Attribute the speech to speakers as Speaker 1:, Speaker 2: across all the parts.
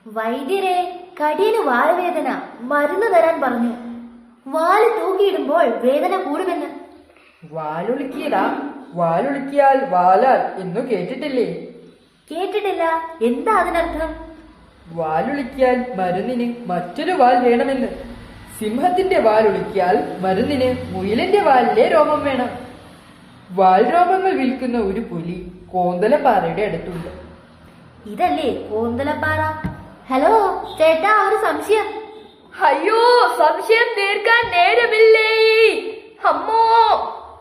Speaker 1: വൈദ്യരെ, കടിയന് വാൽവേദന, മരുന്ന് തരാൻ പറഞ്ഞു. വാല് തൂക്കിയിടുമ്പോൾ വേദന കൂടുമെന്ന്.
Speaker 2: വാലൊളുക്കിയതാ? വാലൊളുക്കിയാൽ വാലാൽ എന്നു കേട്ടിട്ടില്ലേ?
Speaker 1: കേട്ടിട്ടില്ല. എന്താ അതിനർത്ഥം?
Speaker 2: വാലൊളുക്കിയാൽ മരുന്നിന് മറ്റൊരു വാൽ വേണമെന്ന്. സിംഹത്തിന്റെ വാലൊളുക്കിയാൽ മരുന്നിന് മുയലിന്റെ വാലിലെ രോമം വേണം. വാൽ രോമങ്ങൾ വിൽക്കുന്ന ഒരു പുലി കോന്തലപ്പാറയുടെ അടുത്തുണ്ട്.
Speaker 1: ഇതല്ലേ കോന്തലപ്പാറ? ഹലോ ചേട്ടാ, ഒരു സംശയം.
Speaker 3: അയ്യോ, സംശയം തീർക്കാൻ നേരമില്ലേ. അമ്മോ,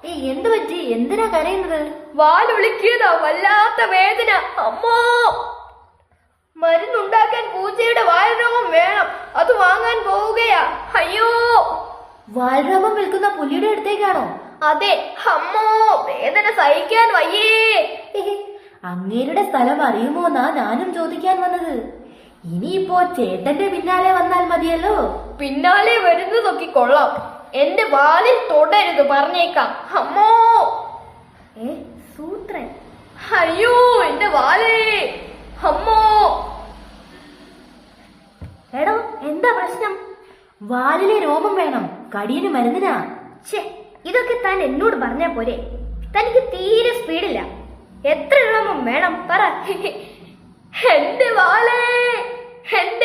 Speaker 1: എന്തു പറ്റി? എന്തിനാ കരയുന്നത്?
Speaker 3: വാലൊളിക്കിയതാ, വല്ലാത്ത വേദന. അമ്മോ, മരുന്നുണ്ടാക്കാൻ പൂച്ചയുടെ വാൽരോമം വേണം, അത് വാങ്ങാൻ പോവുകയാ. അയ്യോ.
Speaker 1: വാൽരോമം വിൽക്കുന്ന പുലിയുടെ അടുത്തേക്കാണോ?
Speaker 3: അതെ. അമ്മോ, വേദന സഹിക്കാൻ വയ്യേ.
Speaker 1: അങ്ങേരുടെ സ്ഥലം അറിയുമോന്നാ ഞാനും ചോദിക്കാൻ വന്നത്. ഇനിയിപ്പോ ചേട്ടന്റെ പിന്നാലെ വന്നാൽ മതിയല്ലോ.
Speaker 3: പിന്നാലെ വരുന്നതൊക്കെ കൊള്ളാം, എന്റെ വാലിൽ തൊടരുത്, പറഞ്ഞേക്കാം. അമ്മോ.
Speaker 1: സൂത്രൻ.
Speaker 3: അയ്യോ, എന്റെ വാലേ. അമ്മോ.
Speaker 1: എടോ, എന്താ പ്രശ്നം? വാലിലെ രോമം വേണം, കടിയന് മരുന്നിനാ.
Speaker 3: ഛേ, ഇതൊക്കെ താൻ എന്നോട് പറഞ്ഞാ പോരെ? തനിക്ക് തീരെ സ്പീഡില്ല. എത്ര രോമം വേണം പറ. എന്റെ വാലേ, എന്റെ